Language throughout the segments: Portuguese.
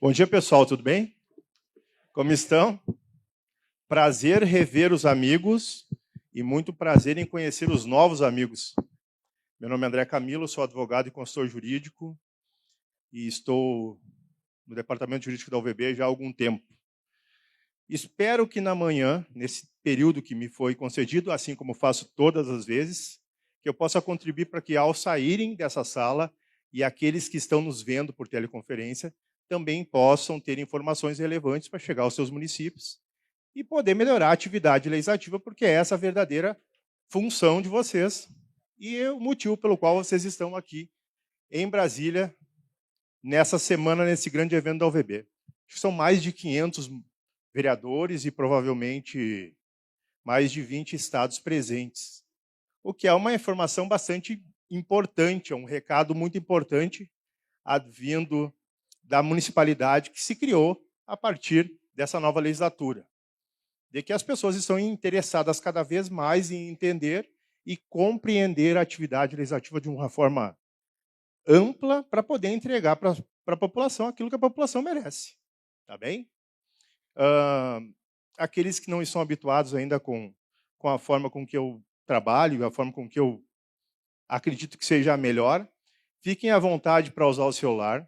Bom dia, pessoal, tudo bem? Como estão? Prazer rever os amigos e muito prazer em conhecer os novos amigos. Meu nome é André Camilo, sou advogado e consultor jurídico e estou no departamento jurídico da UVB já há algum tempo. Espero que na manhã, nesse período que me foi concedido, assim como faço todas as vezes, que eu possa contribuir para que, ao saírem dessa sala, e aqueles que estão nos vendo por teleconferência, também possam ter informações relevantes para chegar aos seus municípios e poder melhorar a atividade legislativa, porque é essa a verdadeira função de vocês e é o motivo pelo qual vocês estão aqui em Brasília, nessa semana, nesse grande evento da UVB. São mais de 500 vereadores e provavelmente mais de 20 estados presentes, o que é uma informação bastante importante, é um recado muito importante advindo da municipalidade que se criou a partir dessa nova legislatura, de que as pessoas estão interessadas cada vez mais em entender e compreender a atividade legislativa de uma forma ampla para poder entregar para a população aquilo que a população merece. Tá bem? Aqueles que não estão habituados ainda com a forma com que eu trabalho, a forma com que eu acredito que seja a melhor, fiquem à vontade para usar o celular,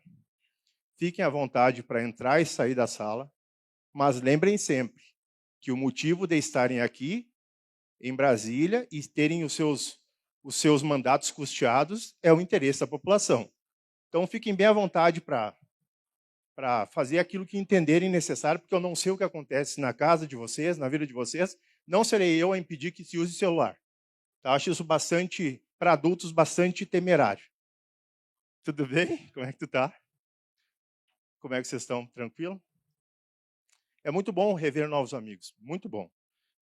fiquem à vontade para entrar e sair da sala, mas lembrem sempre que o motivo de estarem aqui em Brasília e terem os seus mandatos custeados é o interesse da população. Então, fiquem bem à vontade para fazer aquilo que entenderem necessário, porque eu não sei o que acontece na casa de vocês, na vida de vocês, não serei eu a impedir que se use celular. Tá? Acho isso bastante, para adultos, bastante temerário. Tudo bem? Como é que tu tá? Como é que vocês estão? Tranquilo? É muito bom rever novos amigos, muito bom.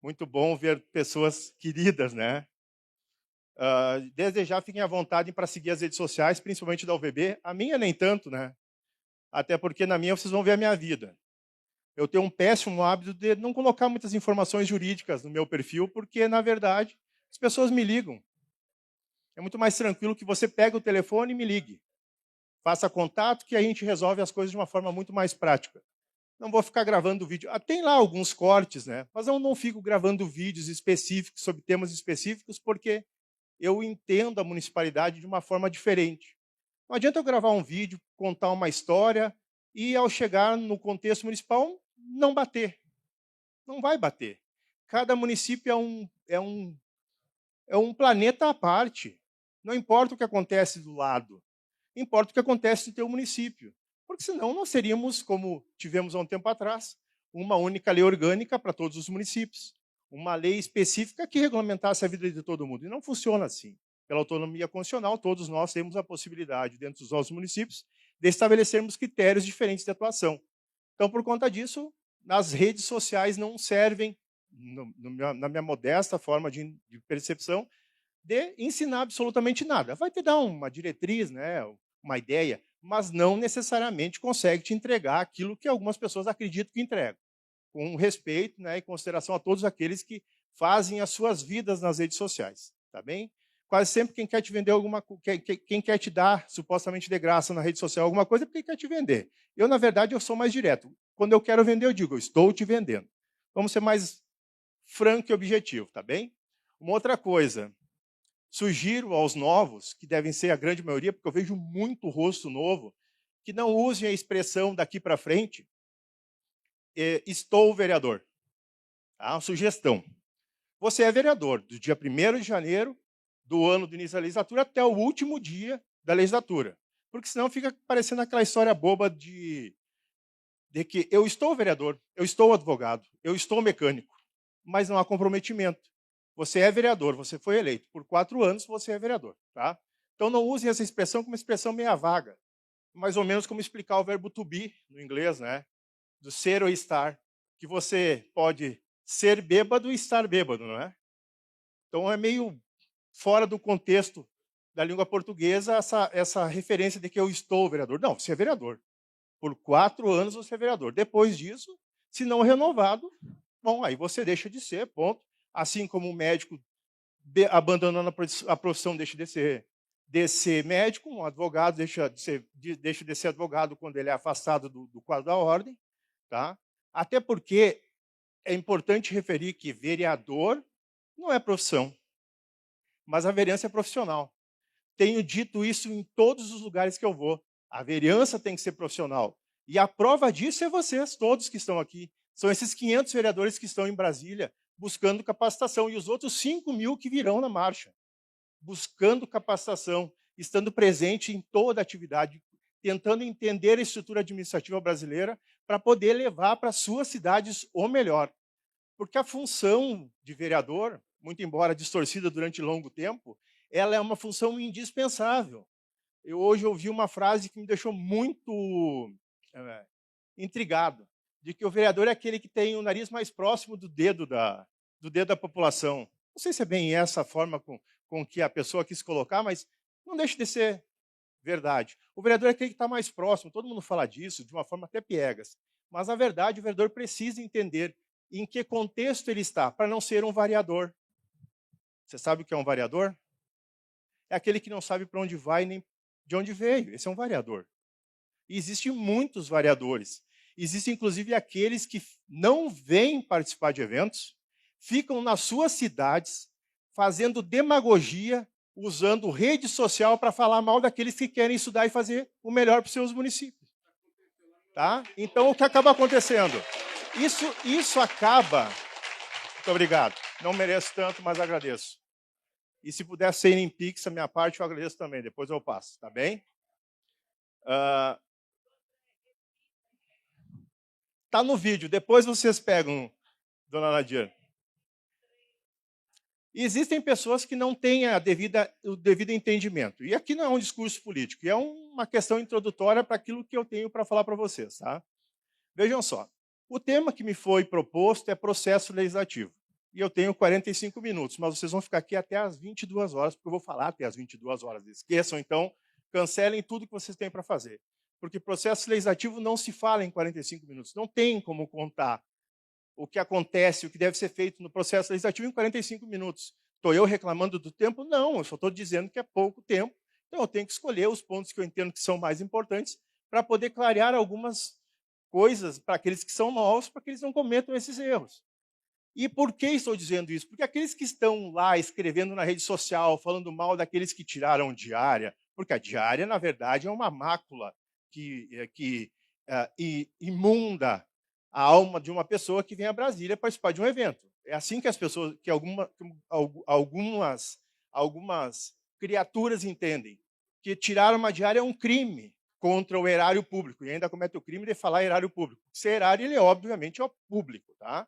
Muito bom ver pessoas queridas, né? Desde já, fiquem à vontade para seguir as redes sociais, principalmente da UVB. A minha nem tanto, né? Até porque na minha vocês vão ver a minha vida. Eu tenho um péssimo hábito de não colocar muitas informações jurídicas no meu perfil, porque, na verdade, as pessoas me ligam. É muito mais tranquilo que você pegue o telefone e me ligue. Faça contato que a gente resolve as coisas de uma forma muito mais prática. Não vou ficar gravando vídeo. Tem lá alguns cortes, né? Mas eu não fico gravando vídeos específicos sobre temas específicos, porque eu entendo a municipalidade de uma forma diferente. Não adianta eu gravar um vídeo, contar uma história e, ao chegar no contexto municipal, não bater. Não vai bater. Cada município é um planeta à parte. Não importa o que acontece do lado, importa o que acontece no teu município. Porque senão nós seríamos, como tivemos há um tempo atrás, uma única lei orgânica para todos os municípios. Uma lei específica que regulamentasse a vida de todo mundo. E não funciona assim. Pela autonomia constitucional, todos nós temos a possibilidade, dentro dos nossos municípios, de estabelecermos critérios diferentes de atuação. Então, por conta disso, nas redes sociais não servem, na minha modesta forma de percepção, de ensinar absolutamente nada. Vai te dar uma diretriz, né, uma ideia, mas não necessariamente consegue te entregar aquilo que algumas pessoas acreditam que entregam, com respeito, né, e consideração a todos aqueles que fazem as suas vidas nas redes sociais, tá bem? Quase sempre quem quer te vender quem quer te dar supostamente de graça na rede social alguma coisa é porque quer te vender. Eu, na verdade, eu sou mais direto. Quando eu quero vender, eu digo, eu estou te vendendo. Vamos ser mais franco e objetivo, tá bem? Uma outra coisa, sugiro aos novos, que devem ser a grande maioria, porque eu vejo muito rosto novo, que não usem a expressão daqui para frente, estou vereador. Tá? Uma sugestão. Você é vereador do dia 1º de janeiro do ano do início da legislatura até o último dia da legislatura. Porque senão fica parecendo aquela história boba de que eu estou vereador, eu estou advogado, eu estou mecânico, mas não há comprometimento. Você é vereador, você foi eleito. Por 4 anos, você é vereador. Tá? Então, não usem essa expressão como uma expressão meia vaga. Mais ou menos como explicar o verbo to be, no inglês, né? Do ser ou estar. Que você pode ser bêbado e estar bêbado, não é? Então, é meio fora do contexto da língua portuguesa essa referência de que eu estou vereador. Não, você é vereador. Por 4 anos, você é vereador. Depois disso, se não renovado, bom, aí você deixa de ser, ponto. Assim como o médico abandonando a profissão deixa de ser médico, um advogado deixa de ser advogado quando ele é afastado do quadro da ordem, tá? Até porque é importante referir que vereador não é profissão, mas a vereança é profissional. Tenho dito isso em todos os lugares que eu vou. A vereança tem que ser profissional. E a prova disso é vocês, todos que estão aqui. São esses 500 vereadores que estão em Brasília buscando capacitação e os outros 5.000 que virão na marcha, buscando capacitação, estando presente em toda a atividade, tentando entender a estrutura administrativa brasileira para poder levar para suas cidades o melhor. Porque a função de vereador, muito embora distorcida durante longo tempo, ela é uma função indispensável. Eu hoje ouvi uma frase que me deixou muito intrigado, de que o vereador é aquele que tem o nariz mais próximo do dedo da população. Não sei se é bem essa a forma com que a pessoa quis colocar, mas não deixa de ser verdade. O vereador é aquele que está mais próximo, todo mundo fala disso, de uma forma até piegas. Mas, na verdade, o vereador precisa entender em que contexto ele está, para não ser um variador. Você sabe o que é um variador? É aquele que não sabe para onde vai nem de onde veio. Esse é um variador. E existem muitos variadores. Existem, inclusive, aqueles que não vêm participar de eventos, ficam nas suas cidades, fazendo demagogia, usando rede social para falar mal daqueles que querem estudar e fazer o melhor para os seus municípios. Tá? Então, o que acaba acontecendo? Isso acaba... Muito obrigado. Não mereço tanto, mas agradeço. E se puder ser em Pix, a minha parte, eu agradeço também. Depois eu passo, tá bem? Tá no vídeo. Depois vocês pegam, dona Nadir. E existem pessoas que não têm o devido entendimento. E aqui não é um discurso político, é uma questão introdutória para aquilo que eu tenho para falar para vocês. Tá? Vejam só. O tema que me foi proposto é processo legislativo. E eu tenho 45 minutos, mas vocês vão ficar aqui até às 22 horas, porque eu vou falar até às 22 horas. Esqueçam, então, cancelem tudo que vocês têm para fazer. Porque processo legislativo não se fala em 45 minutos. Não tem como contar o que acontece, o que deve ser feito no processo legislativo em 45 minutos. Estou eu reclamando do tempo? Não, eu só estou dizendo que é pouco tempo. Então, eu tenho que escolher os pontos que eu entendo que são mais importantes para poder clarear algumas coisas para aqueles que são novos, para que eles não cometam esses erros. E por que estou dizendo isso? Porque aqueles que estão lá escrevendo na rede social, falando mal daqueles que tiraram diária, porque a diária, na verdade, é uma mácula que imunda a alma de uma pessoa que vem a Brasília participar de um evento. É assim que as pessoas, que algumas criaturas entendem, que tirar uma diária é um crime contra o erário público, e ainda comete o crime de falar erário público. Se é erário, ele obviamente é o público, tá?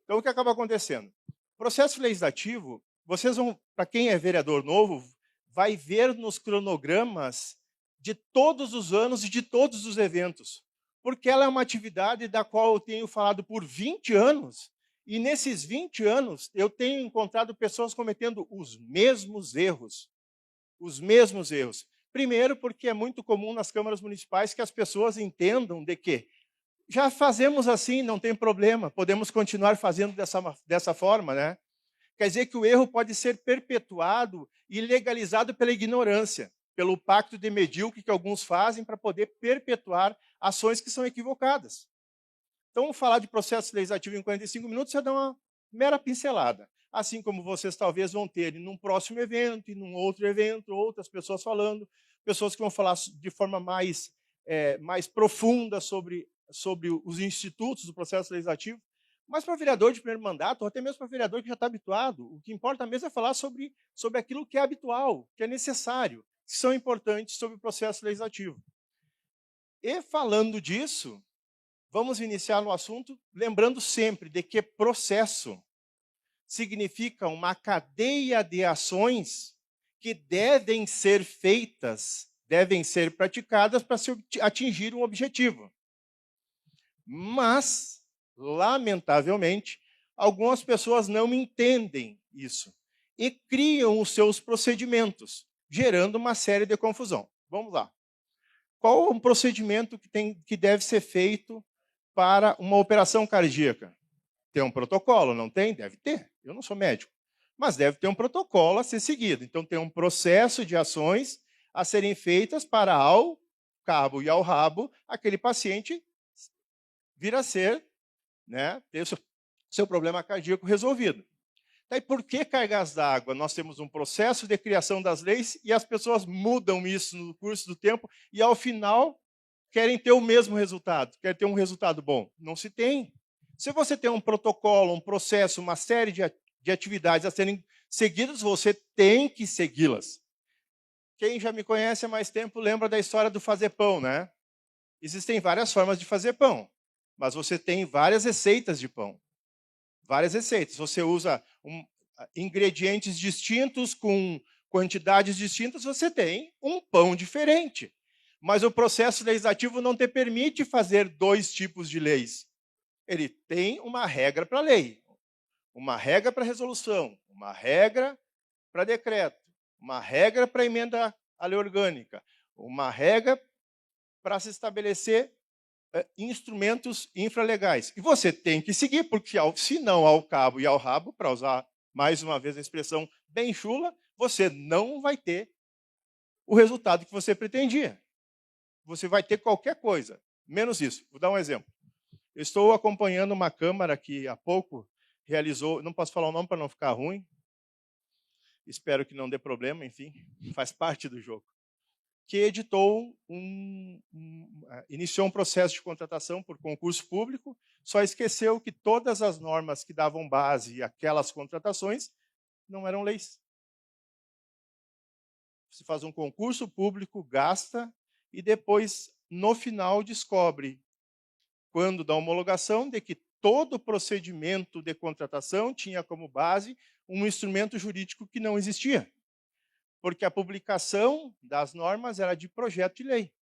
Então, o que acaba acontecendo? Processo legislativo, vocês vão, para quem é vereador novo, vai ver nos cronogramas de todos os anos e de todos os eventos, porque ela é uma atividade da qual eu tenho falado por 20 anos, e nesses 20 anos eu tenho encontrado pessoas cometendo os mesmos erros. Os mesmos erros. Primeiro, porque é muito comum nas câmaras municipais que as pessoas entendam de que já fazemos assim, não tem problema, podemos continuar fazendo dessa forma, né? Quer dizer que o erro pode ser perpetuado e legalizado pela ignorância, pelo pacto de medíocre que alguns fazem para poder perpetuar ações que são equivocadas. Então, falar de processo legislativo em 45 minutos é dar uma mera pincelada. Assim como vocês talvez vão ter num próximo evento, e num outro evento, outras pessoas falando, pessoas que vão falar de forma mais profunda sobre os institutos do processo legislativo. Mas para vereador de primeiro mandato, ou até mesmo para vereador que já está habituado, o que importa mesmo é falar sobre aquilo que é habitual, que é necessário, que são importantes sobre o processo legislativo. E falando disso, vamos iniciar no assunto, lembrando sempre de que processo significa uma cadeia de ações que devem ser feitas, devem ser praticadas para se atingir um objetivo. Mas, lamentavelmente, algumas pessoas não entendem isso e criam os seus procedimentos, gerando uma série de confusão. Vamos lá. Qual é um procedimento que deve ser feito para uma operação cardíaca? Tem um protocolo, não tem? Deve ter. Eu não sou médico. mas deve ter um protocolo a ser seguido. Então, tem um processo de ações a serem feitas para, ao cabo e ao rabo, aquele paciente vir a ser, né, ter o seu problema cardíaco resolvido. Daí, por que cargas d'água? Nós temos um processo de criação das leis e as pessoas mudam isso no curso do tempo e, ao final, querem ter o mesmo resultado, querem ter um resultado bom. Não se tem. Se você tem um protocolo, um processo, uma série de atividades a serem seguidas, você tem que segui-las. Quem já me conhece há mais tempo lembra da história do fazer pão, né? Existem várias formas de fazer pão, mas você tem várias receitas de pão. Várias receitas. Você usa ingredientes distintos com quantidades distintas, você tem um pão diferente. Mas o processo legislativo não te permite fazer dois tipos de leis. Ele tem uma regra para a lei, uma regra para resolução, uma regra para decreto, uma regra para emenda à lei orgânica, uma regra para se estabelecer instrumentos infralegais. E você tem que seguir, porque se não ao cabo e ao rabo, para usar mais uma vez a expressão bem chula, você não vai ter o resultado que você pretendia. Você vai ter qualquer coisa, menos isso. Vou dar um exemplo. Eu estou acompanhando uma Câmara que há pouco realizou, não posso falar o nome para não ficar ruim, espero que não dê problema, enfim, faz parte do jogo, que editou iniciou um processo de contratação por concurso público, só esqueceu que todas as normas que davam base àquelas contratações não eram leis. Você faz um concurso público, gasta, e depois, no final, descobre, quando da homologação, de que todo o procedimento de contratação tinha como base um instrumento jurídico que não existia. Porque a publicação das normas era de projeto de lei.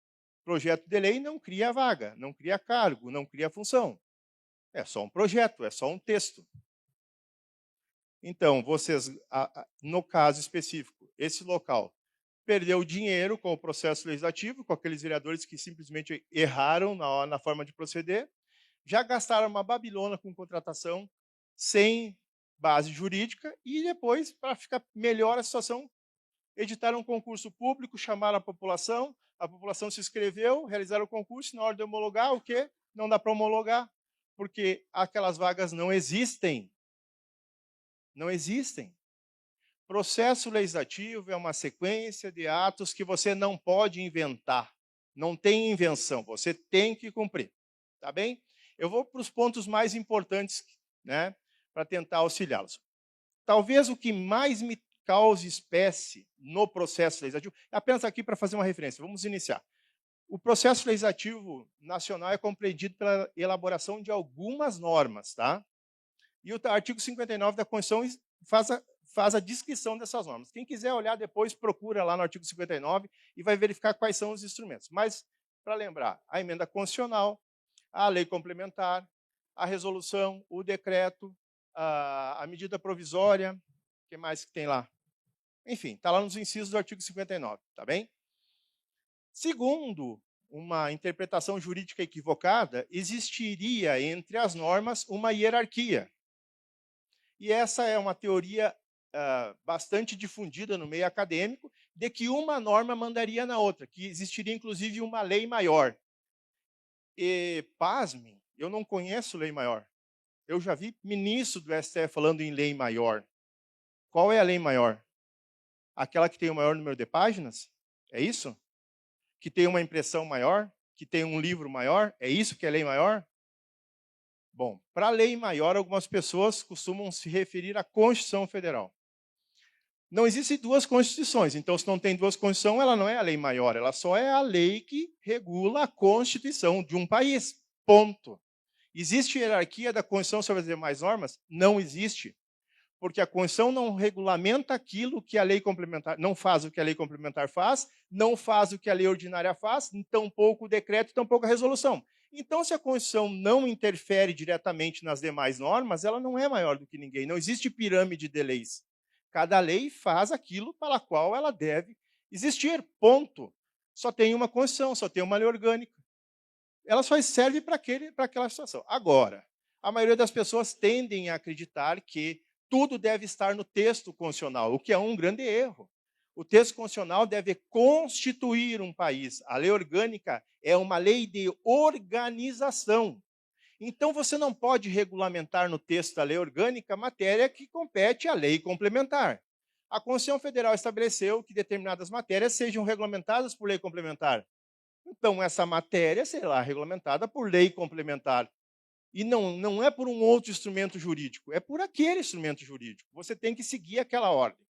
Projeto de lei não cria vaga, não cria cargo, não cria função. É só um projeto, é só um texto. Então, vocês, no caso específico, esse local perdeu dinheiro com o processo legislativo, com aqueles vereadores que simplesmente erraram na forma de proceder, já gastaram uma babilônia com contratação sem base jurídica e depois, para ficar melhor a situação, editaram um concurso público, chamaram a população se inscreveu, realizaram o concurso, na hora de homologar, o quê? Não dá para homologar, porque aquelas vagas não existem. Não existem. Processo legislativo é uma sequência de atos que você não pode inventar. Não tem invenção, você tem que cumprir. Tá bem? Eu vou para os pontos mais importantes, né, para tentar auxiliá-los. Talvez o que mais me cause espécie no processo legislativo, apenas aqui para fazer uma referência, vamos iniciar. O processo legislativo nacional é compreendido pela elaboração de algumas normas, tá? E o artigo 59 da Constituição faz a descrição dessas normas. Quem quiser olhar depois, procura lá no artigo 59 e vai verificar quais são os instrumentos. Mas, para lembrar, a emenda constitucional, a lei complementar, a resolução, o decreto, a medida provisória, o que mais que tem lá? Enfim, está lá nos incisos do artigo 59, tá bem? Segundo uma interpretação jurídica equivocada, existiria entre as normas uma hierarquia. E essa é uma teoria bastante difundida no meio acadêmico, de que uma norma mandaria na outra, que existiria inclusive uma lei maior. E, pasmem, eu não conheço lei maior. Eu já vi ministro do STF falando em lei maior. Qual é a lei maior? Aquela que tem o maior número de páginas? É isso? Que tem uma impressão maior? Que tem um livro maior? É isso que é lei maior? Bom, para lei maior, algumas pessoas costumam se referir à Constituição Federal. Não existem duas Constituições, então se não tem duas Constituições, ela não é a lei maior, ela só é a lei que regula a Constituição de um país, ponto. Existe hierarquia da Constituição sobre as demais normas? Não existe, porque a Constituição não regulamenta aquilo que a lei complementar, não faz o que a lei complementar faz, não faz o que a lei ordinária faz, tampouco o decreto, tampouco a resolução. Então, se a Constituição não interfere diretamente nas demais normas, ela não é maior do que ninguém, não existe pirâmide de leis. Cada lei faz aquilo para a qual ela deve existir, ponto. Só tem uma Constituição, só tem uma lei orgânica. Ela só serve para aquela situação. Agora, a maioria das pessoas tendem a acreditar que tudo deve estar no texto constitucional, o que é um grande erro. O texto constitucional deve constituir um país. A lei orgânica é uma lei de organização. Então, você não pode regulamentar no texto da lei orgânica matéria que compete à lei complementar. A Constituição Federal estabeleceu que determinadas matérias sejam regulamentadas por lei complementar. Então, essa matéria será regulamentada por lei complementar. E não é por um outro instrumento jurídico, é por aquele instrumento jurídico. Você tem que seguir aquela ordem.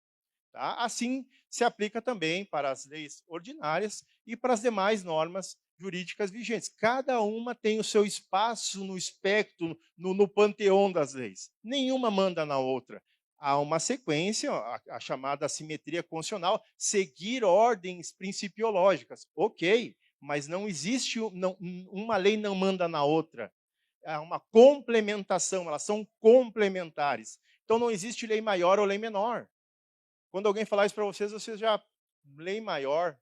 Tá? Assim se aplica também para as leis ordinárias e para as demais normas jurídicas vigentes. Cada uma tem o seu espaço no espectro, no panteão das leis. Nenhuma manda na outra. Há uma sequência, a chamada simetria constitucional, seguir ordens principiológicas. Ok, mas não existe, uma lei não manda na outra. É uma complementação, elas são complementares. Então não existe lei maior ou lei menor. Quando alguém falar isso para vocês já, lei maior,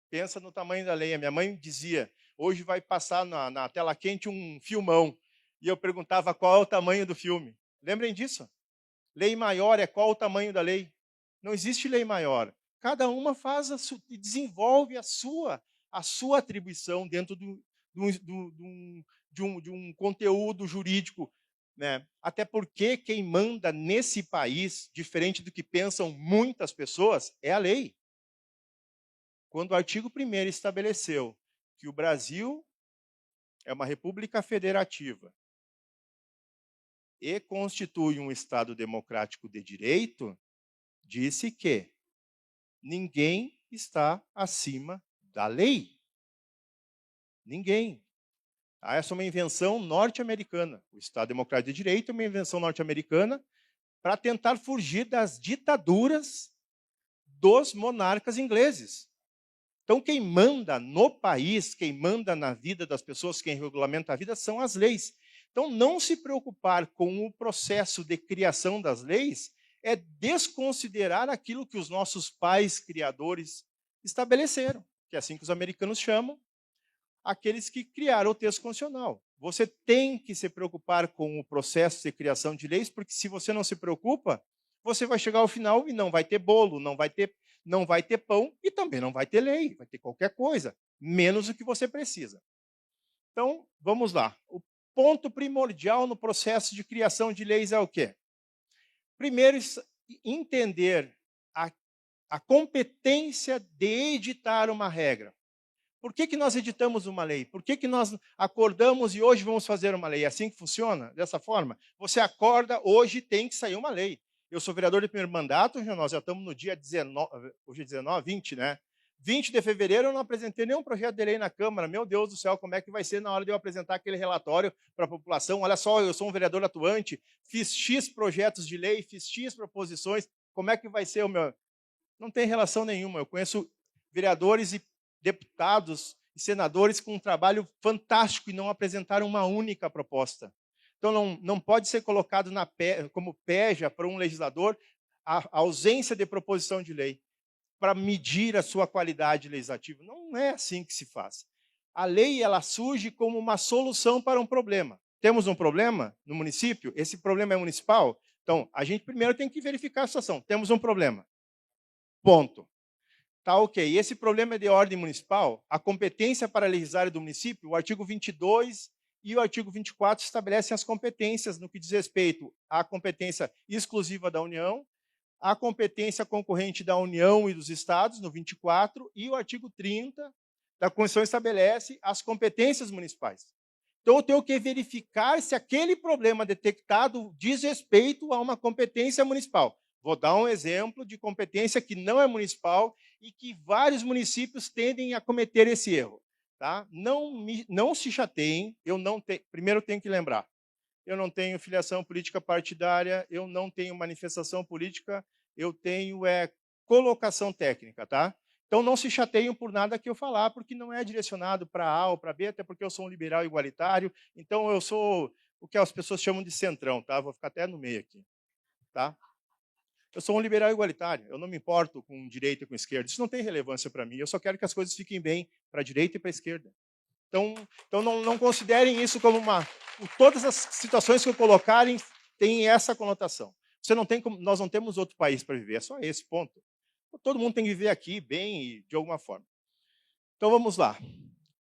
pensa no tamanho da lei. A minha mãe dizia, hoje vai passar na tela quente um filmão. E eu perguntava qual é o tamanho do filme. Lembrem disso? Lei maior é qual o tamanho da lei? Não existe lei maior. Cada uma faz e desenvolve a sua atribuição dentro de um conteúdo jurídico, né? Até porque quem manda nesse país, diferente do que pensam muitas pessoas, é a lei. Quando o artigo 1º estabeleceu que o Brasil é uma república federativa e constitui um Estado democrático de direito, disse que ninguém está acima da lei. Ninguém. Essa é uma invenção norte-americana. O Estado Democrático de Direito é uma invenção norte-americana para tentar fugir das ditaduras dos monarcas ingleses. Então, quem manda no país, quem manda na vida das pessoas, quem regulamenta a vida, são as leis. Então, não se preocupar com o processo de criação das leis é desconsiderar aquilo que os nossos pais criadores estabeleceram, que é assim que os americanos chamam, aqueles que criaram o texto constitucional. Você tem que se preocupar com o processo de criação de leis, porque se você não se preocupa, você vai chegar ao final e não vai ter bolo, não vai ter pão e também não vai ter lei, vai ter qualquer coisa, menos o que você precisa. Então, vamos lá. O ponto primordial no processo de criação de leis é o quê? Primeiro, entender a competência de editar uma regra. Por que nós editamos uma lei? Por que nós acordamos e hoje vamos fazer uma lei? É assim que funciona? Dessa forma? Você acorda, hoje tem que sair uma lei. Eu sou vereador de primeiro mandato, nós já estamos no dia 19, hoje é 19, 20, né? 20 de fevereiro eu não apresentei nenhum projeto de lei na Câmara. Meu Deus do céu, como é que vai ser na hora de eu apresentar aquele relatório para a população? Olha só, eu sou um vereador atuante, fiz X projetos de lei, fiz X proposições, como é que vai ser o meu... Não tem relação nenhuma. Eu conheço vereadores e deputados e senadores com um trabalho fantástico e não apresentaram uma única proposta. Então, não pode ser colocado como peja para um legislador a ausência de proposição de lei para medir a sua qualidade legislativa. Não é assim que se faz. A lei ela surge como uma solução para um problema. Temos um problema no município? Esse problema é municipal? Então, a gente primeiro tem que verificar a situação. Temos um problema. Ponto. Tá, ok. Esse problema é de ordem municipal. A competência para legislar do município, o artigo 22 e o artigo 24 estabelecem as competências no que diz respeito à competência exclusiva da União, à competência concorrente da União e dos Estados, no 24, e o artigo 30 da Constituição estabelece as competências municipais. Então, eu tenho que verificar se aquele problema detectado diz respeito a uma competência municipal. Vou dar um exemplo de competência que não é municipal e que vários municípios tendem a cometer esse erro. Tá? Não se chateiem, primeiro eu tenho que lembrar, eu não tenho filiação política partidária, eu não tenho manifestação política, eu tenho colocação técnica. Tá? Então não se chateiam por nada que eu falar, porque não é direcionado para A ou para B, até porque eu sou um liberal igualitário, então eu sou o que as pessoas chamam de centrão, tá? Vou ficar até no meio aqui. Tá? Eu sou um liberal igualitário, eu não me importo com direita e com esquerda. Isso não tem relevância para mim, eu só quero que as coisas fiquem bem para a direita e para a esquerda. Então não considerem isso como uma... Todas as situações que eu colocarem têm essa conotação. Nós não temos outro país para viver, é só esse ponto. Todo mundo tem que viver aqui bem e de alguma forma. Então vamos lá.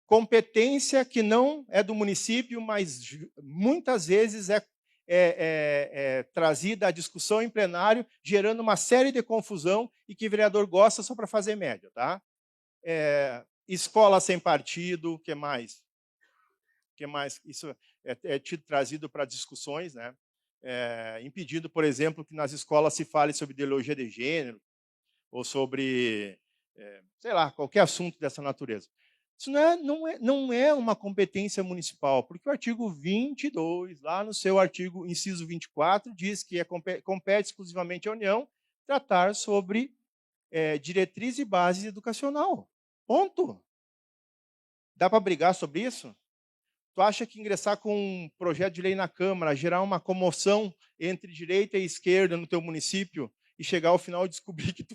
Competência que não é do município, mas muitas vezes é trazida à discussão em plenário, gerando uma série de confusão e que o vereador gosta só para fazer média. Tá? Escola sem partido, o que mais? Que mais? Isso é trazido para discussões, né? Impedido, por exemplo, que nas escolas se fale sobre ideologia de gênero ou sobre, sei lá, qualquer assunto dessa natureza. Isso não é uma competência municipal, porque o artigo 22, lá no seu artigo inciso 24, diz que compete exclusivamente à União tratar sobre diretriz e base educacional. Ponto. Dá para brigar sobre isso? Tu acha que ingressar com um projeto de lei na Câmara, gerar uma comoção entre direita e esquerda no teu município e chegar ao final e descobrir que tu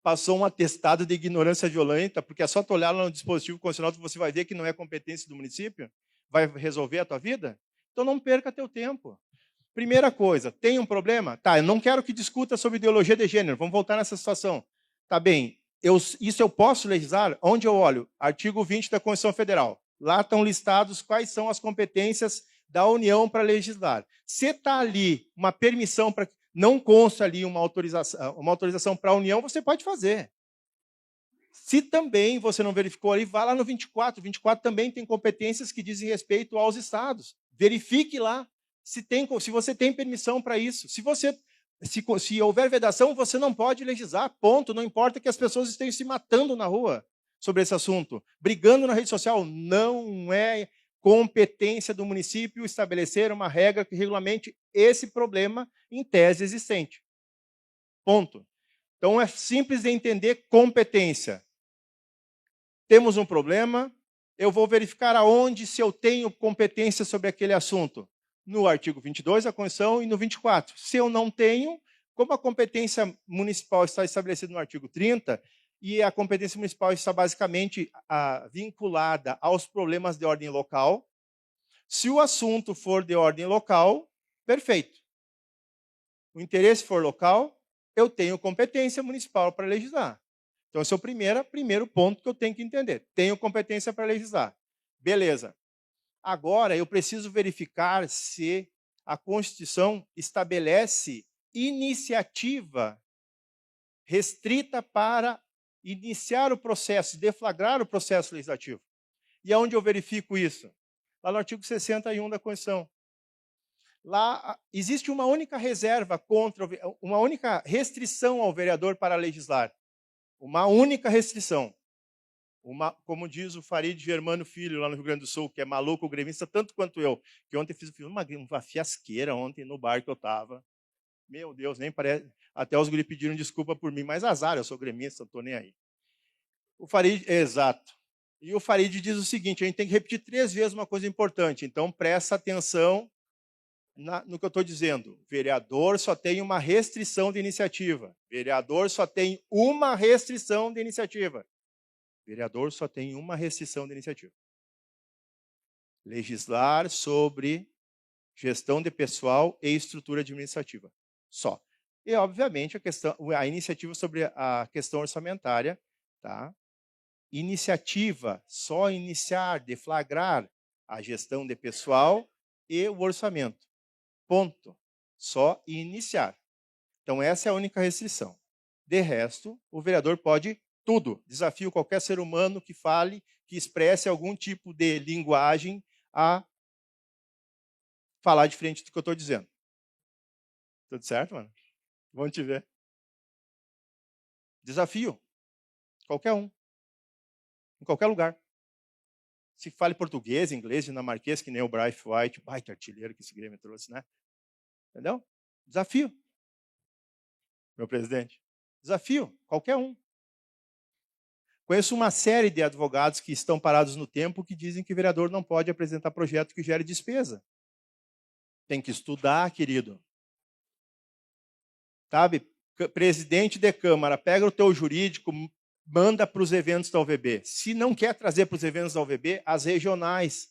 passou um atestado de ignorância violenta, porque é só tu olhar lá no dispositivo constitucional que você vai ver que não é competência do município? Vai resolver a tua vida? Então não perca teu tempo. Primeira coisa, tem um problema? Tá, eu não quero que discuta sobre ideologia de gênero, vamos voltar nessa situação. Tá bem, isso eu posso legislar? Onde eu olho? Artigo 20 da Constituição Federal. Lá estão listados quais são as competências da União para legislar. Se está ali uma permissão para não consta ali uma autorização para a União, você pode fazer. Se também você não verificou ali, vá lá no 24. 24 também tem competências que dizem respeito aos estados. Verifique lá se você tem permissão para isso. Se houver vedação, você não pode legislar, ponto. Não importa que as pessoas estejam se matando na rua sobre esse assunto. Brigando na rede social, não é competência do município estabelecer uma regra que regulamente esse problema em tese existente. Ponto. Então é simples de entender competência. Temos um problema, eu vou verificar aonde se eu tenho competência sobre aquele assunto. No artigo 22 da Constituição e no 24. Se eu não tenho, como a competência municipal está estabelecida no artigo 30, e a competência municipal está basicamente vinculada aos problemas de ordem local, se o assunto for de ordem local, perfeito. O interesse for local, eu tenho competência municipal para legislar. Então, esse é o primeiro ponto que eu tenho que entender. Tenho competência para legislar. Beleza. Agora, eu preciso verificar se a Constituição estabelece iniciativa restrita para iniciar o processo, deflagrar o processo legislativo. E aonde eu verifico isso? Lá no artigo 61 da Constituição. Lá existe uma única reserva uma única restrição ao vereador para legislar. Uma única restrição. Como diz o Farid Germano Filho, lá no Rio Grande do Sul, que é maluco gremista, tanto quanto eu, que ontem fiz uma fiasqueira ontem no bar que eu estava. Meu Deus, nem parece. Até os guri pediram desculpa por mim, mas azar, eu sou gremista, não estou nem aí. O Farid, exato. E o Farid diz o seguinte: a gente tem que repetir 3 vezes uma coisa importante, então presta atenção no que eu estou dizendo. Vereador só tem uma restrição de iniciativa. Vereador só tem uma restrição de iniciativa. Vereador só tem uma restrição de iniciativa. Legislar sobre gestão de pessoal e estrutura administrativa. Só. E, obviamente, a iniciativa sobre a questão orçamentária, tá? Iniciativa, só iniciar, deflagrar a gestão de pessoal e o orçamento. Ponto. Só iniciar. Então, essa é a única restrição. De resto, o vereador pode tudo. Desafio qualquer ser humano que fale, que expresse algum tipo de linguagem a falar diferente do que eu estou dizendo. Tudo certo, mano? Vamos te ver. Desafio. Qualquer um. Em qualquer lugar. Se fale português, inglês, dinamarquês, que nem o Bryce White, baita artilheiro que esse Grêmio trouxe, né? Entendeu? Desafio. Meu presidente. Desafio. Qualquer um. Conheço uma série de advogados que estão parados no tempo que dizem que o vereador não pode apresentar projeto que gere despesa. Tem que estudar, querido. Sabe? Presidente de Câmara, pega o teu jurídico, manda para os eventos da UVB. Se não quer trazer para os eventos da UVB, as regionais.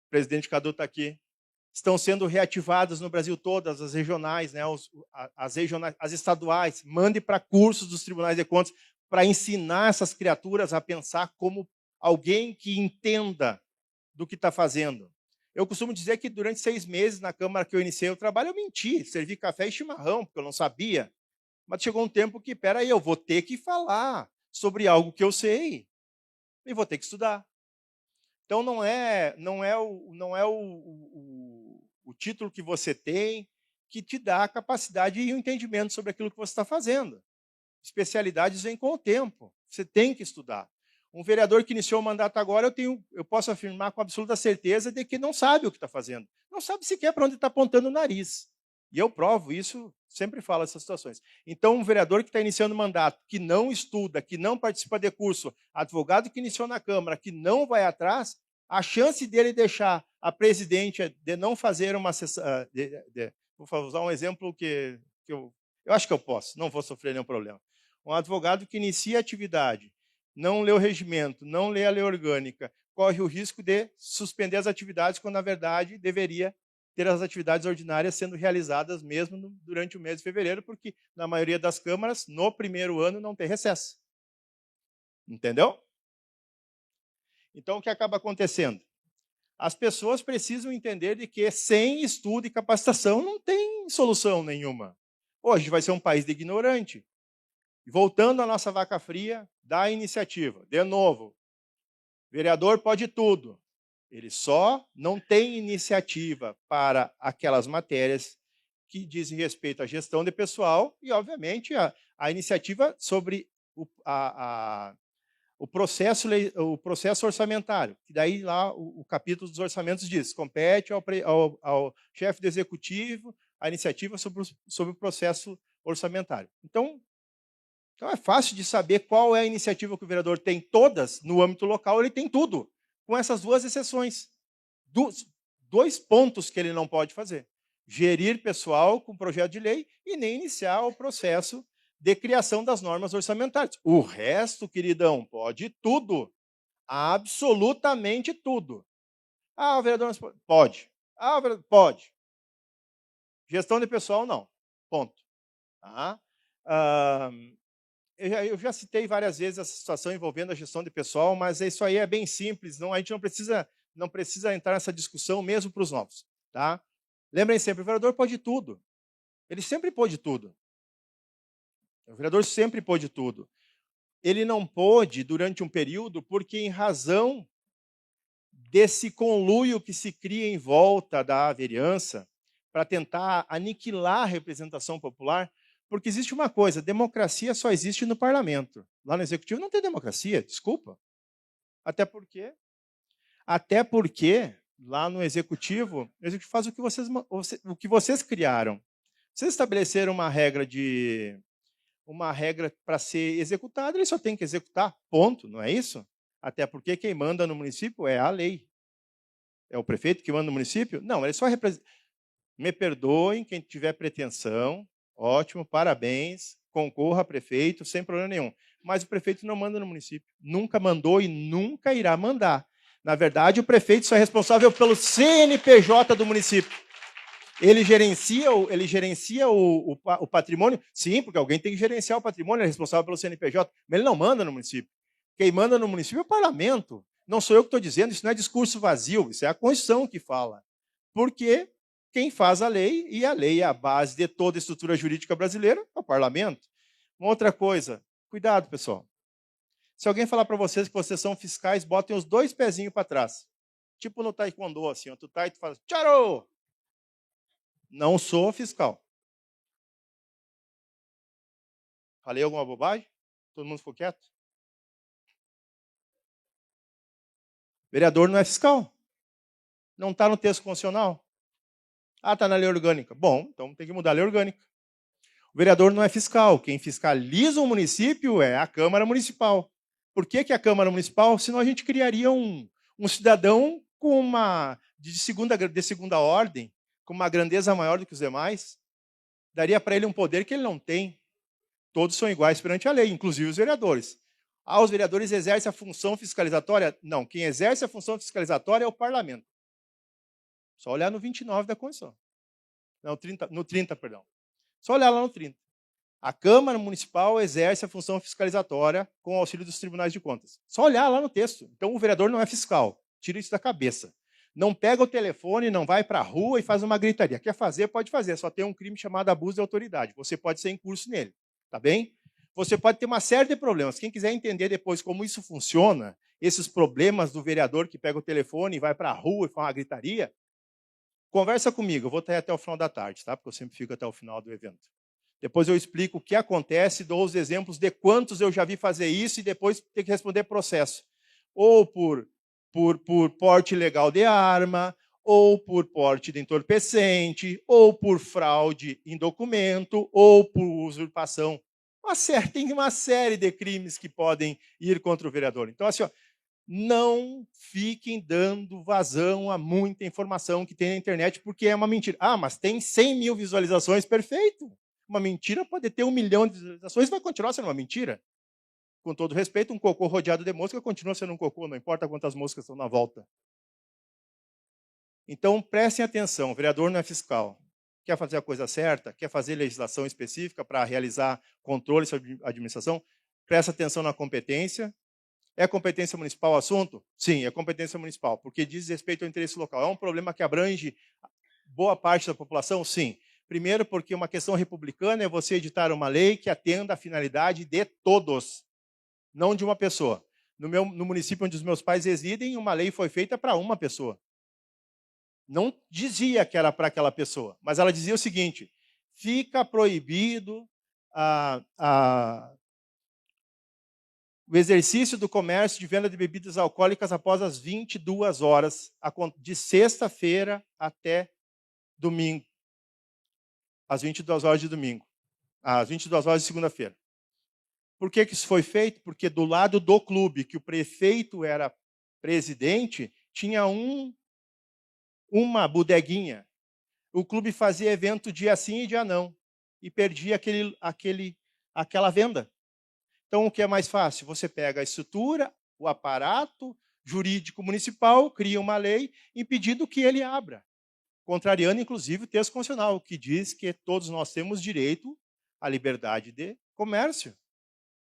O presidente Cadu está aqui. estão sendo reativadas no Brasil todas, as regionais, né, as estaduais. Mande para cursos dos tribunais de contas para ensinar essas criaturas a pensar como alguém que entenda do que está fazendo. Eu costumo dizer que durante 6 meses na Câmara que eu iniciei o trabalho, eu menti, servi café e chimarrão, porque eu não sabia. Mas chegou um tempo que, peraí, eu vou ter que falar sobre algo que eu sei e vou ter que estudar. Então não é o título que você tem que te dá a capacidade e o entendimento sobre aquilo que você está fazendo. Especialidades vêm com o tempo. Você tem que estudar. Um vereador que iniciou o mandato agora, eu posso afirmar com absoluta certeza de que não sabe o que está fazendo. Não sabe sequer para onde está apontando o nariz. E eu provo isso, sempre falo essas situações. Então, um vereador que está iniciando o mandato, que não estuda, que não participa de curso, advogado que iniciou na Câmara, que não vai atrás, a chance dele deixar a presidente de não fazer uma sessão... Vou usar um exemplo que eu acho que eu posso, não vou sofrer nenhum problema. Um advogado que inicia a atividade, não lê o regimento, não lê a lei orgânica, corre o risco de suspender as atividades, quando, na verdade, deveria ter as atividades ordinárias sendo realizadas mesmo durante o mês de fevereiro, porque, na maioria das câmaras, no primeiro ano, não tem recesso. Entendeu? Então, o que acaba acontecendo? As pessoas precisam entender de que, sem estudo e capacitação, não tem solução nenhuma. Hoje vai ser um país de ignorante. Voltando à nossa vaca fria da iniciativa, de novo, vereador pode tudo. Ele só não tem iniciativa para aquelas matérias que dizem respeito à gestão de pessoal e, obviamente, a iniciativa sobre o processo orçamentário. Que daí lá o capítulo dos orçamentos diz, compete ao chefe do executivo a iniciativa sobre o processo orçamentário. Então é fácil de saber qual é a iniciativa que o vereador tem. Todas, no âmbito local, ele tem tudo, com essas 2 exceções. 2 pontos que ele não pode fazer. Gerir pessoal com projeto de lei e nem iniciar o processo de criação das normas orçamentárias. O resto, queridão, pode tudo. Absolutamente tudo. Ah, o vereador não pode. Ah, o vereador pode. Gestão de pessoal, não. Ponto. Tá? Eu já citei várias vezes essa situação envolvendo a gestão de pessoal, mas isso aí é bem simples, a gente não precisa entrar nessa discussão mesmo para os novos. Tá? Lembrem sempre, o vereador pode tudo. Ele sempre pôde tudo. O vereador sempre pôde tudo. Ele não pôde durante um período porque, em razão desse conluio que se cria em volta da vereança, para tentar aniquilar a representação popular, porque existe uma coisa, democracia só existe no parlamento. Lá no executivo não tem democracia, desculpa. Até porque lá no executivo, o executivo faz o que vocês criaram. Vocês estabeleceram uma regra para ser executada, ele só tem que executar, ponto, não é isso? Até porque quem manda no município é a lei. É o prefeito que manda no município? Não, ele só representa. Me perdoem quem tiver pretensão, ótimo, parabéns, concorra a prefeito, sem problema nenhum. Mas o prefeito não manda no município. Nunca mandou e nunca irá mandar. Na verdade, o prefeito só é responsável pelo CNPJ do município. Ele gerencia o patrimônio? Sim, porque alguém tem que gerenciar o patrimônio, ele é responsável pelo CNPJ, mas ele não manda no município. Quem manda no município é o parlamento. Não sou eu que estou dizendo, isso não é discurso vazio, isso é a Constituição que fala. Porque quem faz a lei, e a lei é a base de toda a estrutura jurídica brasileira, é o parlamento. Uma outra coisa, cuidado, pessoal. Se alguém falar para vocês que vocês são fiscais, botem os 2 pezinhos para trás. Tipo no taekwondo, assim, ó, tu tá e tu faz, tcharo! Não sou fiscal. Falei alguma bobagem? Todo mundo ficou quieto? Vereador não é fiscal. Não está no texto constitucional. Ah, está na lei orgânica. Bom, então tem que mudar a lei orgânica. O vereador não é fiscal. Quem fiscaliza o município é a Câmara Municipal. Por que a Câmara Municipal? Senão a gente criaria um cidadão com de segunda ordem, com uma grandeza maior do que os demais. Daria para ele um poder que ele não tem. Todos são iguais perante a lei, inclusive os vereadores. Ah, os vereadores exercem a função fiscalizatória? Não, quem exerce a função fiscalizatória é o parlamento. Só olhar no 29 da Constituição. Não, 30, no 30, perdão. Só olhar lá no 30. A Câmara Municipal exerce a função fiscalizatória com o auxílio dos tribunais de contas. Só olhar lá no texto. Então, o vereador não é fiscal. Tira isso da cabeça. Não pega o telefone, não vai para a rua e faz uma gritaria. Quer fazer, pode fazer. Só tem um crime chamado abuso de autoridade. Você pode ser incurso nele. Tá bem? Você pode ter uma série de problemas. Quem quiser entender depois como isso funciona, esses problemas do vereador que pega o telefone e vai para a rua e faz uma gritaria, conversa comigo. Eu vou estar até o final da tarde, tá? Porque eu sempre fico até o final do evento. Depois eu explico o que acontece, dou os exemplos de quantos eu já vi fazer isso e depois ter que responder processo. Ou por porte ilegal de arma, ou por porte de entorpecente, ou por fraude em documento, ou por usurpação. Tem uma série de crimes que podem ir contra o vereador. Então, assim, ó, não fiquem dando vazão a muita informação que tem na internet, porque é uma mentira. Ah, mas tem 100 mil visualizações, perfeito. Uma mentira pode ter 1 milhão de visualizações e vai continuar sendo uma mentira. Com todo respeito, um cocô rodeado de mosca continua sendo um cocô, não importa quantas moscas estão na volta. Então, prestem atenção, o vereador não é fiscal. Quer fazer a coisa certa? Quer fazer legislação específica para realizar controle sobre a administração? Presta atenção na competência. É competência municipal o assunto? Sim, é competência municipal, porque diz respeito ao interesse local. É um problema que abrange boa parte da população? Sim. Primeiro, porque uma questão republicana é você editar uma lei que atenda à finalidade de todos, não de uma pessoa. No município onde os meus pais residem, uma lei foi feita para uma pessoa. Não dizia que era para aquela pessoa, mas ela dizia o seguinte: fica proibido o exercício do comércio de venda de bebidas alcoólicas após as 22 horas, de sexta-feira até domingo. Às 22 horas de domingo. Às 22 horas de segunda-feira. Por que isso foi feito? Porque do lado do clube, que o prefeito era presidente, tinha uma bodeguinha. O clube fazia evento dia sim e dia não. E perdia aquela venda. Então, o que é mais fácil? Você pega a estrutura, o aparato jurídico municipal, cria uma lei impedindo que ele abra. Contrariando, inclusive, o texto constitucional, que diz que todos nós temos direito à liberdade de comércio.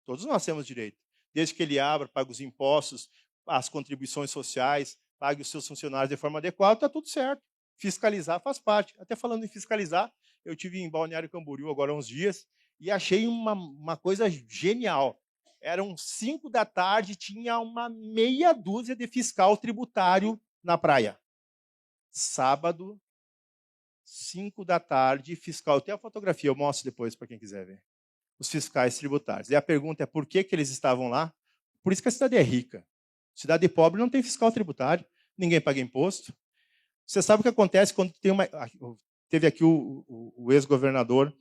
Todos nós temos direito. Desde que ele abra, pague os impostos, as contribuições sociais, pague os seus funcionários de forma adequada, está tudo certo. Fiscalizar faz parte. Até falando em fiscalizar, eu estive em Balneário Camboriú agora há uns dias e achei uma coisa genial. Eram 5 da tarde, tinha uma meia dúzia de fiscal tributário na praia. Sábado, 5 da tarde, fiscal. Eu tenho a fotografia, eu mostro depois para quem quiser ver. Os fiscais tributários. E a pergunta é por que eles estavam lá? Por isso que a cidade é rica. Cidade pobre não tem fiscal tributário, ninguém paga imposto. Você sabe o que acontece quando tem uma... Teve aqui o ex-governador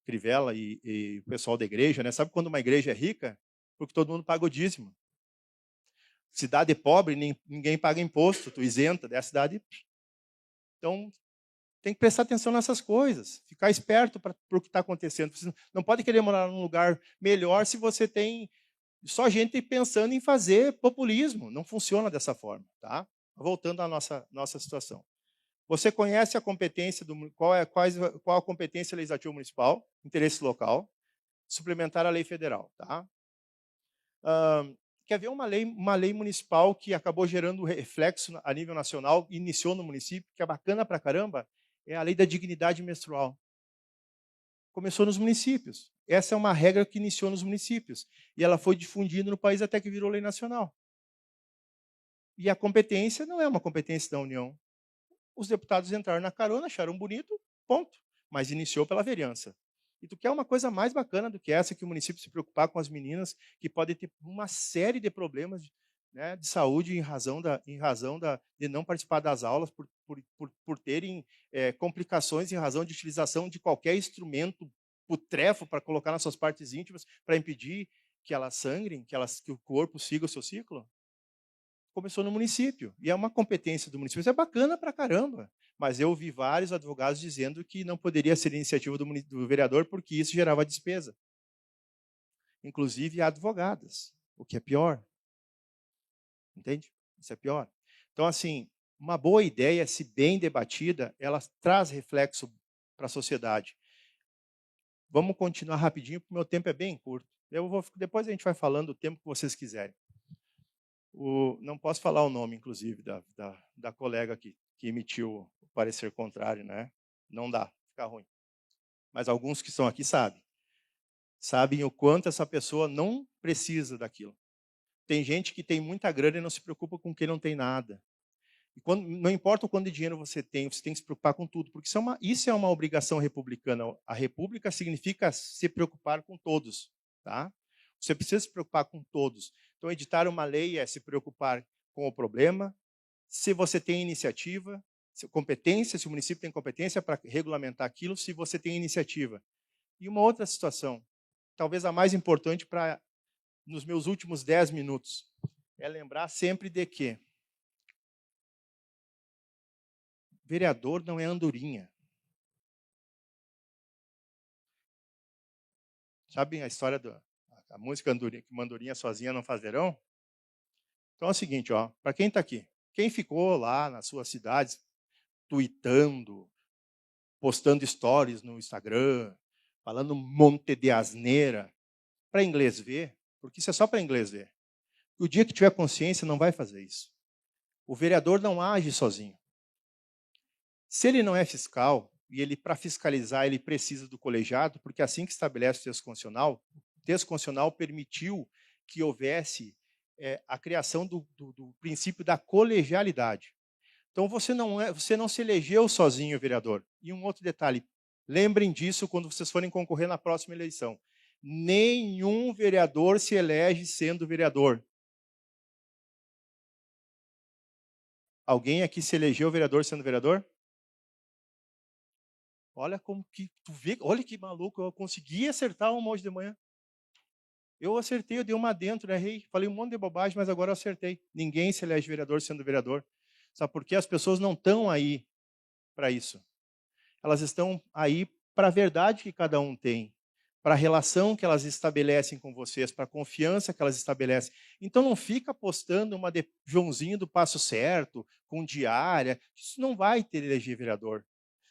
Crivella e o pessoal da igreja, né? Sabe quando uma igreja é rica? Porque todo mundo paga o dízimo. Cidade pobre, ninguém paga imposto, tu isenta, daí a cidade... Então, tem que prestar atenção nessas coisas, ficar esperto para o que está acontecendo. Você não pode querer morar num lugar melhor se você tem só gente pensando em fazer populismo. Não funciona dessa forma. Tá? Voltando à nossa situação. Você conhece a competência, qual a competência legislativa municipal, interesse local, suplementar a lei federal. Tá? Quer ver uma lei municipal que acabou gerando reflexo a nível nacional, iniciou no município, que é bacana pra caramba? É a lei da dignidade menstrual. Começou nos municípios. Essa é uma regra que iniciou nos municípios. E ela foi difundida no país até que virou lei nacional. E a competência não é uma competência da União. Os deputados entraram na carona, acharam bonito, ponto. Mas iniciou pela vereança. E tu quer uma coisa mais bacana do que essa, que o município se preocupar com as meninas, que podem ter uma série de problemas de saúde em razão de não participar das aulas, por terem complicações em razão de utilização de qualquer instrumento putrefo para colocar nas suas partes íntimas, para impedir que elas sangrem, que o corpo siga o seu ciclo? Começou no município, e é uma competência do município. Isso é bacana pra caramba. Mas eu ouvi vários advogados dizendo que não poderia ser iniciativa do vereador porque isso gerava despesa. Inclusive advogadas, o que é pior. Entende? Isso é pior. Então, assim, Uma boa ideia, se bem debatida, ela traz reflexo para a sociedade. Vamos continuar rapidinho, porque o meu tempo é bem curto. Depois a gente vai falando o tempo que vocês quiserem. Não posso falar o nome, inclusive, da colega aqui, que emitiu o parecer contrário, né? Não dá, fica ruim. Mas alguns que estão aqui sabem. Sabem o quanto essa pessoa não precisa daquilo. Tem gente que tem muita grana e não se preocupa com quem não tem nada. E não importa o quanto de dinheiro você tem que se preocupar com tudo, porque isso é uma obrigação republicana. A república significa se preocupar com todos. Tá? Você precisa se preocupar com todos. Então, editar uma lei é se preocupar com o problema, se você tem iniciativa, competência, se o município tem competência para regulamentar aquilo, se você tem iniciativa. E uma outra situação, talvez a mais importante nos meus últimos 10 minutos, é lembrar sempre de que vereador não é andorinha. Sabem a história da música Andorinha, que uma andorinha sozinha não faz verão? Então é o seguinte, para quem está aqui, quem ficou lá nas suas cidades, tweetando, postando stories no Instagram, falando um monte de asneira, para inglês ver, porque isso é só para inglês ver. E o dia que tiver consciência, não vai fazer isso. O vereador não age sozinho. Se ele não é fiscal, e ele, para fiscalizar, ele precisa do colegiado, porque é assim que estabelece o texto constitucional, o texto constitucional permitiu que houvesse a criação do princípio da colegialidade. Então, você não se elegeu sozinho, vereador. E um outro detalhe, lembrem disso quando vocês forem concorrer na próxima eleição. Nenhum vereador se elege sendo vereador. Alguém aqui se elegeu vereador sendo vereador? Olha como que tu vê, olha que maluco, eu consegui acertar uma hoje de manhã. Eu acertei, eu dei uma dentro, errei, falei um monte de bobagem, mas agora eu acertei. Ninguém se elege vereador sendo vereador. Sabe por quê? As pessoas não estão aí para isso. Elas estão aí para a verdade que cada um tem, para a relação que elas estabelecem com vocês, para a confiança que elas estabelecem. Então não fica postando uma de Joãozinho do Passo Certo, com diária, isso não vai te eleger vereador.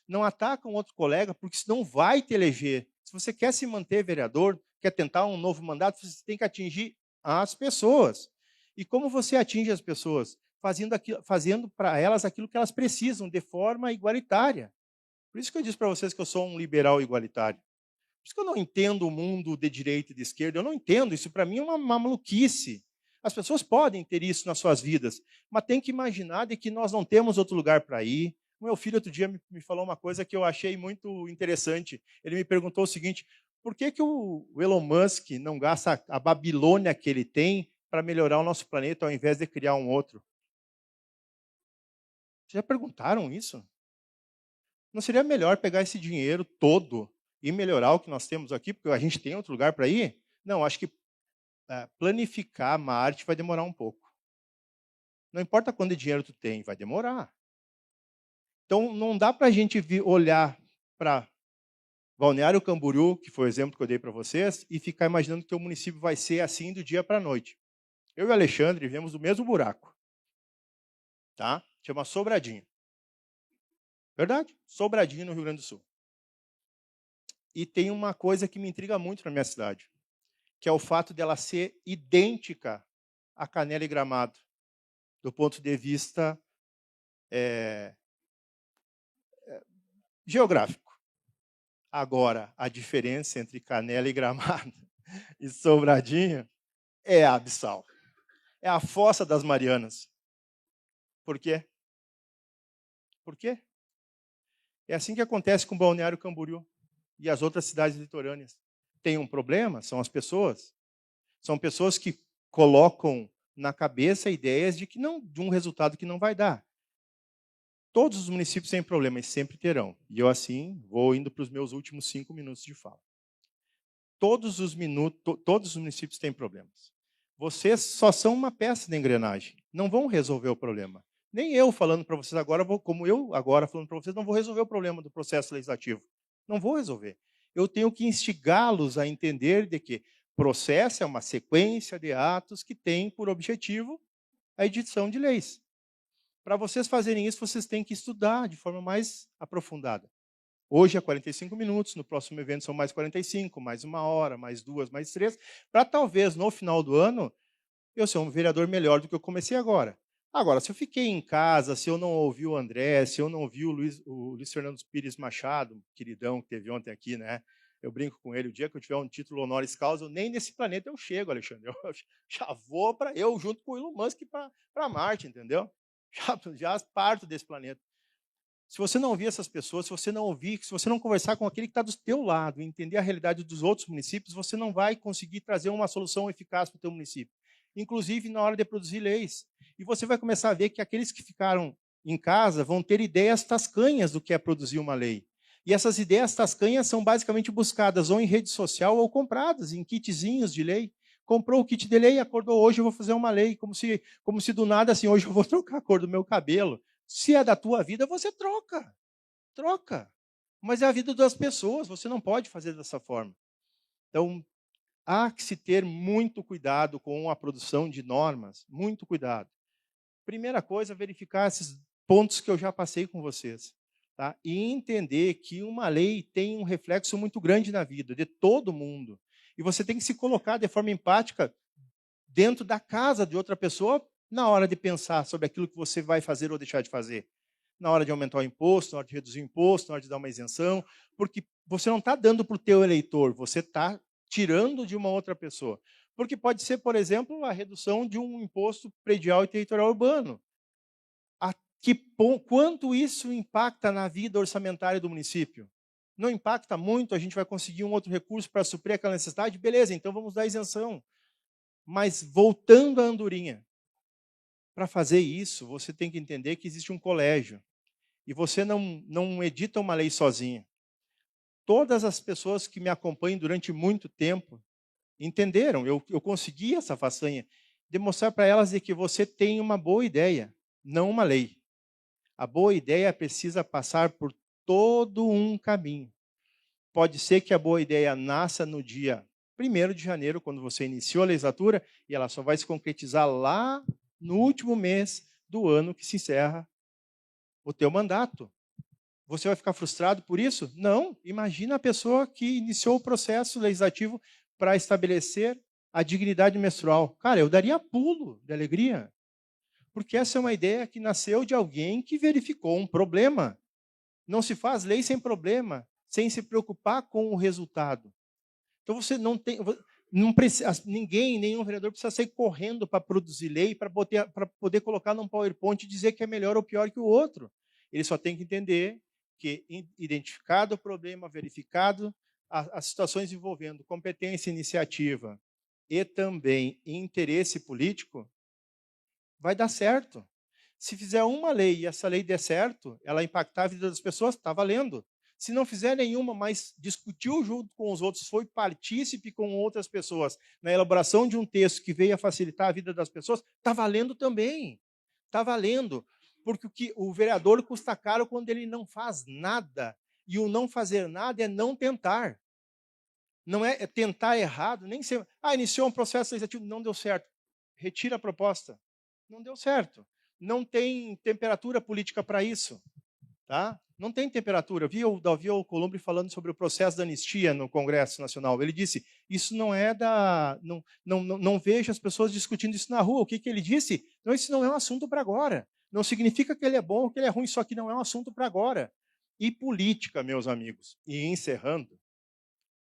Não ataca um outro colega, porque isso não vai te eleger. Se você quer se manter vereador, quer tentar um novo mandato, você tem que atingir as pessoas. E como você atinge as pessoas? Fazendo para elas aquilo que elas precisam, de forma igualitária. Por isso que eu disse para vocês que eu sou um liberal igualitário. Por isso que eu não entendo o mundo de direita e de esquerda. Eu não entendo. Isso para mim é uma maluquice. As pessoas podem ter isso nas suas vidas, mas tem que imaginar de que nós não temos outro lugar para ir. O meu filho outro dia me falou uma coisa que eu achei muito interessante. Ele me perguntou o seguinte: por que o Elon Musk não gasta a Babilônia que ele tem para melhorar o nosso planeta ao invés de criar um outro? Já perguntaram isso? Não seria melhor pegar esse dinheiro todo e melhorar o que nós temos aqui, porque a gente tem outro lugar para ir? Não, acho que planificar Marte vai demorar um pouco. Não importa quanto dinheiro tu tem, vai demorar. Então, não dá para a gente olhar para Balneário Camboriú, que foi o exemplo que eu dei para vocês, e ficar imaginando que o município vai ser assim do dia para a noite. Eu e o Alexandre vivemos o mesmo buraco. Tá? Chama Sobradinho. Verdade? Sobradinho, no Rio Grande do Sul. E tem uma coisa que me intriga muito na minha cidade, que é o fato dela ser idêntica a Canela e Gramado, do ponto de vista geográfico. Agora, a diferença entre Canela e Gramado e Sobradinho é abissal. É a Fossa das Marianas. Por quê? Por quê? É assim que acontece com Balneário Camboriú e as outras cidades litorâneas. Tem um problema, são as pessoas. São pessoas que colocam na cabeça ideias de um resultado que não vai dar. Todos os municípios têm problemas, sempre terão. E eu, assim, vou indo para os meus últimos 5 minutos de fala. Todos os municípios têm problemas. Vocês só são uma peça da engrenagem. Não vão resolver o problema. Nem eu falando para vocês agora, como eu agora falando para vocês, não vou resolver o problema do processo legislativo. Não vou resolver. Eu tenho que instigá-los a entender de que processo é uma sequência de atos que tem por objetivo a edição de leis. Para vocês fazerem isso, vocês têm que estudar de forma mais aprofundada. Hoje é 45 minutos, no próximo evento são mais 45, mais 1 hora, mais 2, mais 3, para talvez, no final do ano, eu ser um vereador melhor do que eu comecei agora. Agora, se eu fiquei em casa, se eu não ouvi o André, se eu não ouvi o Luiz Fernando Pires Machado, queridão que teve ontem aqui, né? Eu brinco com ele, o dia que eu tiver um título honoris causa, nem nesse planeta eu chego, Alexandre. Eu já vou para eu, junto com o Elon Musk, para Marte, entendeu? Já parto desse planeta. Se você não ouvir essas pessoas, se você não ouvir, se você não conversar com aquele que está do teu lado, entender a realidade dos outros municípios, você não vai conseguir trazer uma solução eficaz para o teu município. Inclusive na hora de produzir leis. E você vai começar a ver que aqueles que ficaram em casa vão ter ideias tascanhas do que é produzir uma lei. E essas ideias tascanhas são basicamente buscadas ou em rede social ou compradas em kitzinhos de lei. Comprou o kit de lei, acordou hoje, eu vou fazer uma lei, como se do nada, assim, hoje eu vou trocar a cor do meu cabelo. Se é da tua vida, você troca. Troca. Mas é a vida das pessoas, você não pode fazer dessa forma. Então, há que se ter muito cuidado com a produção de normas, muito cuidado. Primeira coisa, verificar esses pontos que eu já passei com vocês. Tá? E entender que uma lei tem um reflexo muito grande na vida de todo mundo. E você tem que se colocar de forma empática dentro da casa de outra pessoa na hora de pensar sobre aquilo que você vai fazer ou deixar de fazer. Na hora de aumentar o imposto, na hora de reduzir o imposto, na hora de dar uma isenção, porque você não está dando para o teu eleitor, você está tirando de uma outra pessoa. Porque pode ser, por exemplo, a redução de um imposto predial e territorial urbano. Quanto isso impacta na vida orçamentária do município? Não impacta muito, a gente vai conseguir um outro recurso para suprir aquela necessidade? Beleza, então vamos dar isenção. Mas voltando à andorinha, para fazer isso, você tem que entender que existe um colégio. E você não edita uma lei sozinha. Todas as pessoas que me acompanham durante muito tempo entenderam, eu consegui essa façanha, de mostrar para elas de que você tem uma boa ideia, não uma lei. A boa ideia precisa passar por todo um caminho. Pode ser que a boa ideia nasça no dia 1º de janeiro, quando você iniciou a legislatura, e ela só vai se concretizar lá no último mês do ano que se encerra o teu mandato. Você vai ficar frustrado por isso? Não. Imagina a pessoa que iniciou o processo legislativo para estabelecer a dignidade menstrual. Cara, eu daria pulo de alegria. Porque essa é uma ideia que nasceu de alguém que verificou um problema. Não se faz lei sem problema, sem se preocupar com o resultado. Então você não tem... Não precisa, ninguém, nenhum vereador precisa sair correndo para produzir lei, para poder colocar num PowerPoint e dizer que é melhor ou pior que o outro. Ele só tem que entender que, identificado o problema, verificado as situações envolvendo competência, iniciativa e também interesse político, vai dar certo. Se fizer uma lei e essa lei der certo, ela impactar a vida das pessoas, está valendo. Se não fizer nenhuma, mas discutiu junto com os outros, foi partícipe com outras pessoas na elaboração de um texto que veio a facilitar a vida das pessoas, está valendo também. Está valendo. Porque o vereador custa caro quando ele não faz nada. E o não fazer nada é não tentar. Não é tentar errado, nem ser... iniciou um processo legislativo, não deu certo. Retira a proposta. Não deu certo. Não tem temperatura política para isso. Tá? Não tem temperatura. Eu vi o Davi Alcolumbre falando sobre o processo da anistia no Congresso Nacional. Ele disse, isso não é da... Não vejo as pessoas discutindo isso na rua. O que ele disse? Não, isso não é um assunto para agora. Não significa que ele é bom ou que ele é ruim, só que não é um assunto para agora. E política, meus amigos, e encerrando,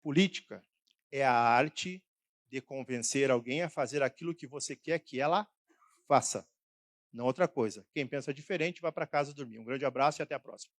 política é a arte de convencer alguém a fazer aquilo que você quer que ela faça. Não outra coisa. Quem pensa diferente, vai para casa dormir. Um grande abraço e até a próxima.